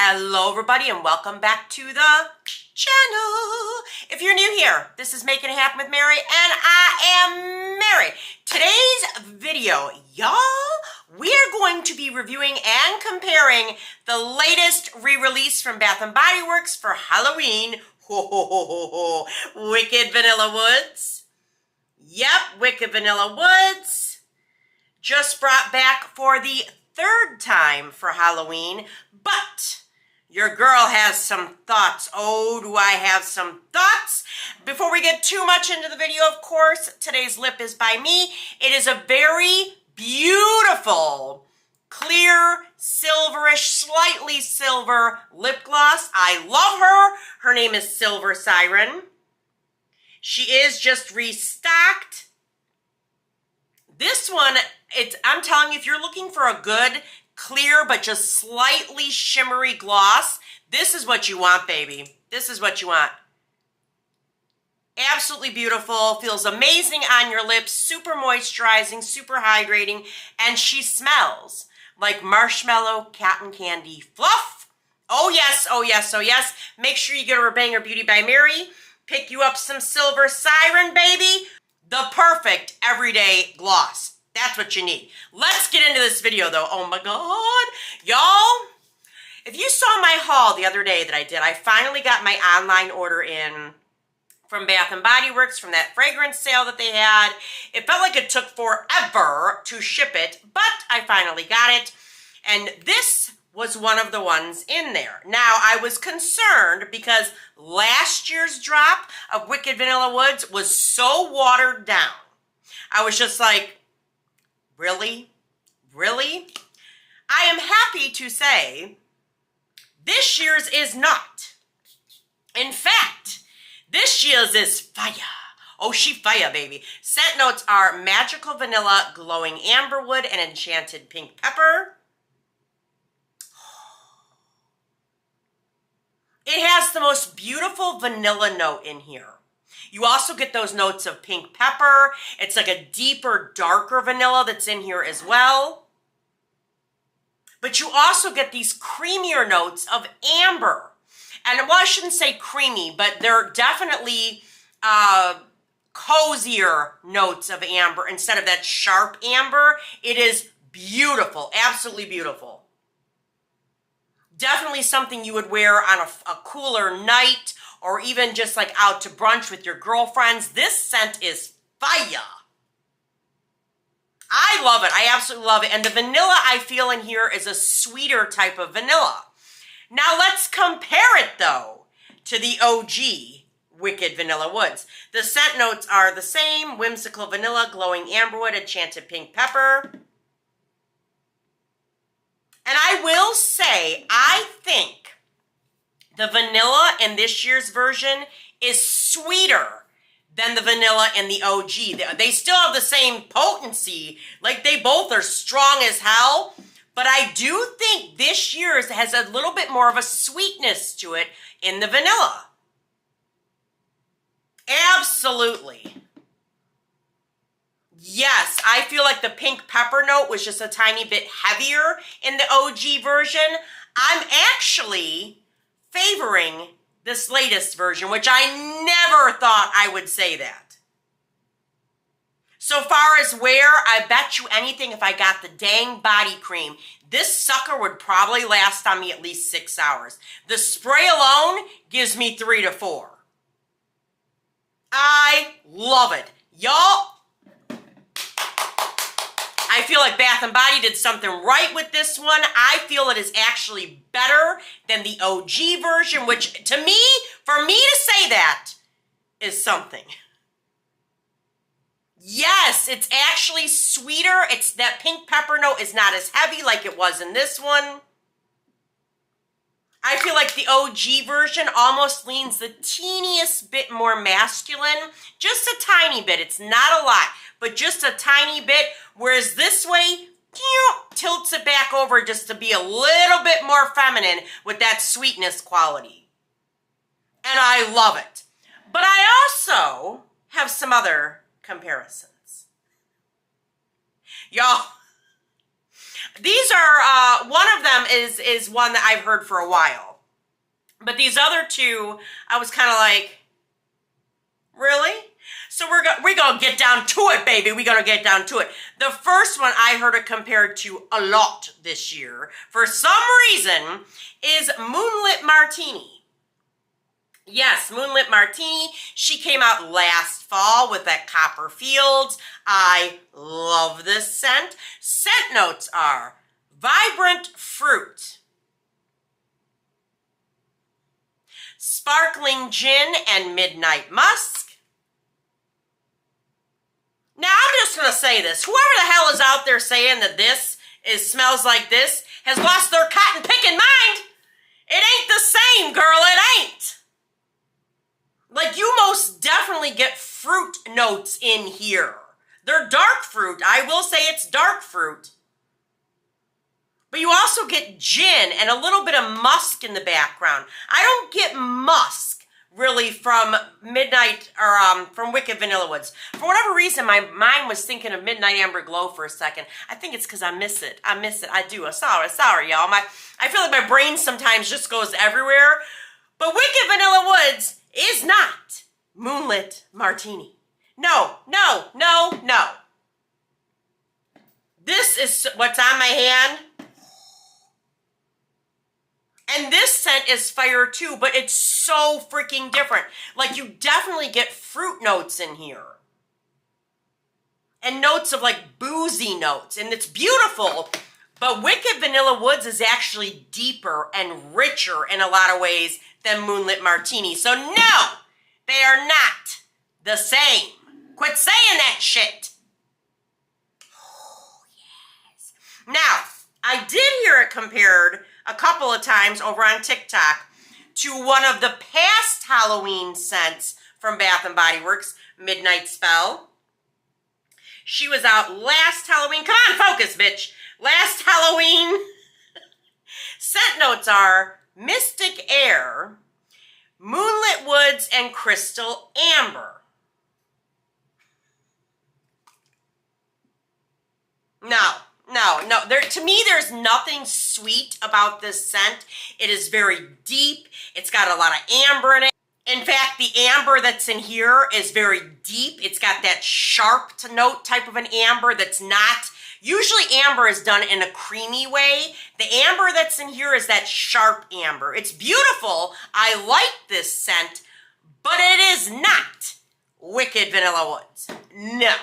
Hello everybody and welcome back to the channel. If you're new here, this is Making It Happen with Mary and I am Mary. Today's video, y'all, we are going to be reviewing and comparing the latest re-release from Bath & Body Works for Halloween. Wicked Vanilla Woods. Yep, Wicked Vanilla Woods. Just brought back for the third time for Halloween, but your girl has some thoughts. Oh, do I have some thoughts? Before we get too much into the video, of course, today's lip is by me. It is a very beautiful, clear, silverish, slightly silver lip gloss. I love her. Her name is Silver Siren. She is just restocked. This one, I'm telling you, if you're looking for a good, clear, but just slightly shimmery gloss, this is what you want, baby. This is what you want. Absolutely beautiful, feels amazing on your lips, super moisturizing, super hydrating, and she smells like marshmallow cotton candy fluff. Oh yes, oh yes, oh yes. Make sure you get her a Banger Beauty by Mary. Pick you up some Silver Siren, baby. The perfect everyday gloss. That's what you need. Let's get into this video though. Oh my God. Y'all, if you saw my haul the other day that I did, I finally got my online order in from Bath & Body Works from that fragrance sale that they had. It felt like it took forever to ship it, but I finally got it. And this was one of the ones in there. Now, I was concerned because last year's drop of Wicked Vanilla Woods was so watered down. I was just like, really? Really? I am happy to say this year's is not. In fact, this year's is fire. Oh, she fire, baby. Scent notes are magical vanilla, glowing amberwood, and enchanted pink pepper. It has the most beautiful vanilla note in here. You also get those notes of pink pepper. It's like a deeper, darker vanilla that's in here as well. But you also get these creamier notes of amber. And well, I shouldn't say creamy, but they're definitely cozier notes of amber instead of that sharp amber. It is beautiful, absolutely beautiful. Definitely something you would wear on a cooler night or even just like out to brunch with your girlfriends. This scent is fire. I love it. I absolutely love it. And the vanilla I feel in here is a sweeter type of vanilla. Now let's compare it though to the OG Wicked Vanilla Woods. The scent notes are the same: whimsical vanilla, glowing amberwood, enchanted pink pepper. And I will say, I think the vanilla in this year's version is sweeter than the vanilla in the OG. They still have the same potency, like they both are strong as hell, but I do think this year's has a little bit more of a sweetness to it in the vanilla. Absolutely. Yes, I feel like the pink pepper note was just a tiny bit heavier in the OG version. I'm actually favoring this latest version, which I never thought I would say that. So far as wear, I bet you anything if I got the dang body cream, this sucker would probably last on me at least 6 hours. The spray alone gives me 3 to 4. I love it. Y'all, I feel like Bath & Body did something right with this one. I feel it is actually better than the OG version, which to me, for me to say that is something. Yes, it's actually sweeter. It's that pink pepper note is not as heavy like it was in this one. I feel like the OG version almost leans the teeniest bit more masculine. Just a tiny bit. It's not a lot, but just a tiny bit. Whereas this way, tilts it back over just to be a little bit more feminine with that sweetness quality. And I love it. But I also have some other comparisons. Y'all, These are, one of them is one that I've heard for a while. But these other two, I was kind of like, really? So we're going to get down to it, baby. We're going to get down to it. The first one I heard it compared to a lot this year, for some reason, is Moonlit Martini. Yes, Moonlit Martini. She came out last fall with that Copper Fields. I love this scent. Scent notes are vibrant fruit, sparkling gin, and midnight musk. Now, I'm just going to say this. Whoever the hell is out there saying that this smells like this has lost their cotton picking mind. It ain't the same, girl. It ain't. Like, you most definitely get fruit notes in here. They're dark fruit. I will say it's dark fruit. But you also get gin and a little bit of musk in the background. I don't get musk really from Midnight or from Wicked Vanilla Woods. For whatever reason, my mind was thinking of Midnight Amber Glow for a second. I think it's because I miss it. I miss it. I do. I'm sorry, y'all. I feel like my brain sometimes just goes everywhere. But Wicked Vanilla Woods is not Moonlit Martini. No, no, no, no. This is what's on my hand. And this scent is fire too, but it's so freaking different. Like, you definitely get fruit notes in here. And notes of like boozy notes. And it's beautiful. But Wicked Vanilla Woods is actually deeper and richer in a lot of ways than Moonlit Martini. So no, they are not the same. Quit saying that shit. Oh, yes. Now, I did hear it compared a couple of times over on TikTok to one of the past Halloween scents from Bath & Body Works, Midnight Spell. She was out last Halloween. Come on, focus, bitch. Last Halloween. Scent notes are Mystic Air, Moonlit Woods, and Crystal Amber. No. To me, there's nothing sweet about this scent. It is very deep. It's got a lot of amber in it. In fact, the amber that's in here is very deep. It's got that sharp to note type of an amber that's not. Usually amber is done in a creamy way. The amber that's in here is that sharp amber. It's beautiful. I like this scent, but it is not Wicked Vanilla Woods. No.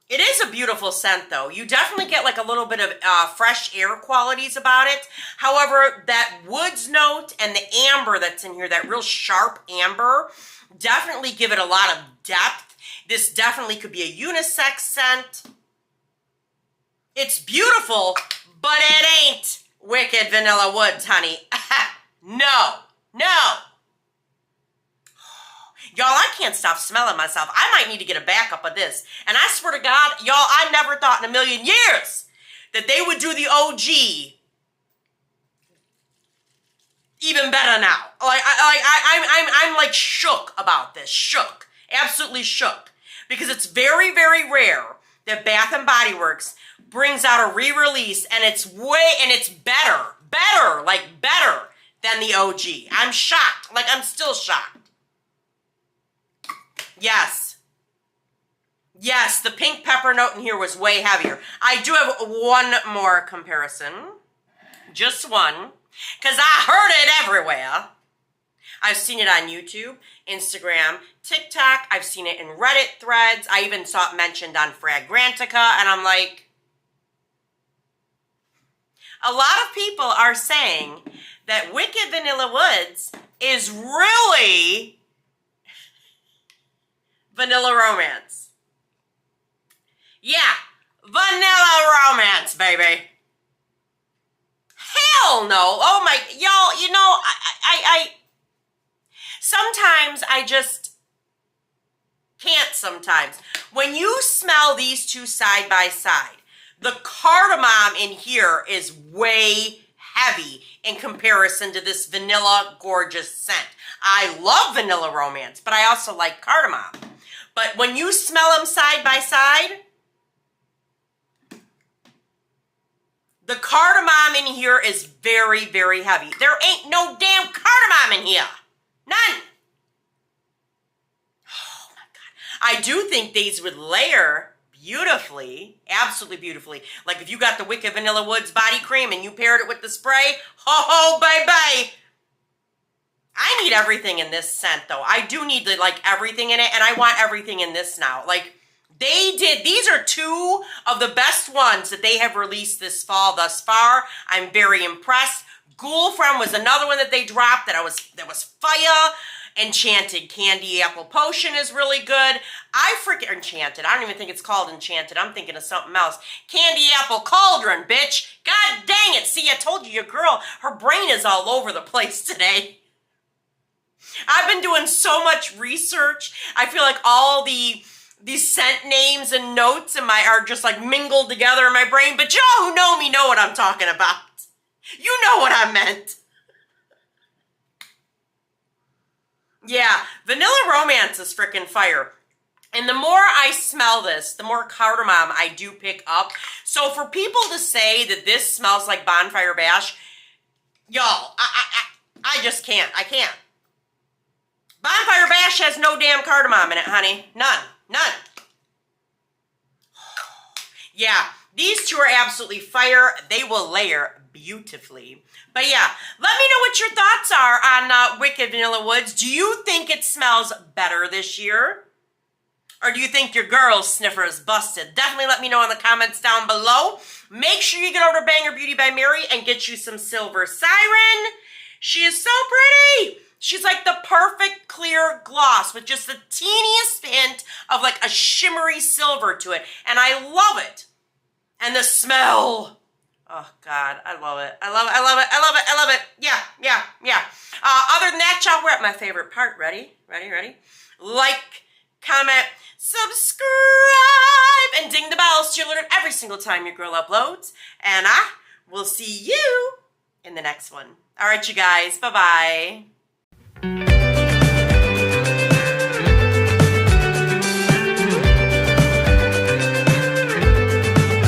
It is a beautiful scent, though. You definitely get like a little bit of fresh air qualities about it. However, that woods note and the amber that's in here, that real sharp amber, definitely give it a lot of depth. This definitely could be a unisex scent. It's beautiful, but it ain't Wicked Vanilla Woods, honey. No. Y'all, I can't stop smelling myself. I might need to get a backup of this. And I swear to God, y'all, I never thought in a million years that they would do the OG even better now. I'm like shook about this. Shook. Absolutely shook. Because it's very, very rare that Bath & Body Works brings out a re-release and it's better than the OG. I'm shocked. Like, I'm still shocked. Yes, the pink pepper note in here was way heavier. I do have one more comparison. Just one. Because I heard it everywhere. I've seen it on YouTube, Instagram, TikTok. I've seen it in Reddit threads. I even saw it mentioned on Fragrantica. And I'm like, a lot of people are saying that Wicked Vanilla Woods is really Vanilla Romance. Yeah, Vanilla Romance, baby. Hell no. Oh my, y'all, you know, I sometimes I just can't sometimes. When you smell these two side by side, the cardamom in here is way heavy in comparison to this vanilla gorgeous scent. I love Vanilla Romance, but I also like cardamom. But when you smell them side by side, The cardamom in here is very, very heavy. There ain't no damn cardamom in here. None. Oh my God. I do think these would layer beautifully, absolutely beautifully. Like if you got the Wicked Vanilla Woods body cream and you paired it with the spray, ho, bye-bye. I need everything in this scent though. I do need like everything in it, and I want everything in this now. Like these are two of the best ones that they have released this fall thus far. I'm very impressed. Ghoul Friend was another one that they dropped that was fire. Enchanted Candy Apple Potion is really good. I freaking Enchanted. I don't even think it's called Enchanted. I'm thinking of something else. Candy Apple Cauldron, bitch. God dang it. See, I told you, your girl, her brain is all over the place today. I've been doing so much research. I feel like all these scent names and notes are just like mingled together in my brain. But y'all who know me know what I'm talking about. You know what I meant. Yeah, Vanilla Romance is freaking fire. And the more I smell this, the more cardamom I do pick up. So for people to say that this smells like Bonfire Bash, y'all, I just can't. I can't. Bonfire Bash has no damn cardamom in it, honey. None. Yeah, these two are absolutely fire. They will layer beautifully. But yeah, let me know what your thoughts are on Wicked Vanilla Woods. Do you think it smells better this year? Or do you think your girl's sniffer is busted? Definitely let me know in the comments down below. Make sure you get over to Banger Beauty by Mary and get you some Silver Siren. She is so pretty. She's like the perfect clear gloss with just the teeniest hint of like a shimmery silver to it. And I love it. And the smell. Oh, God, I love it. I love it. I love it. I love it. I love it. Yeah. Other than that, y'all, we're at my favorite part. Ready? Like, comment, subscribe, and ding the bell so you're alerted every single time your girl uploads. And I will see you in the next one. All right, you guys. Bye-bye.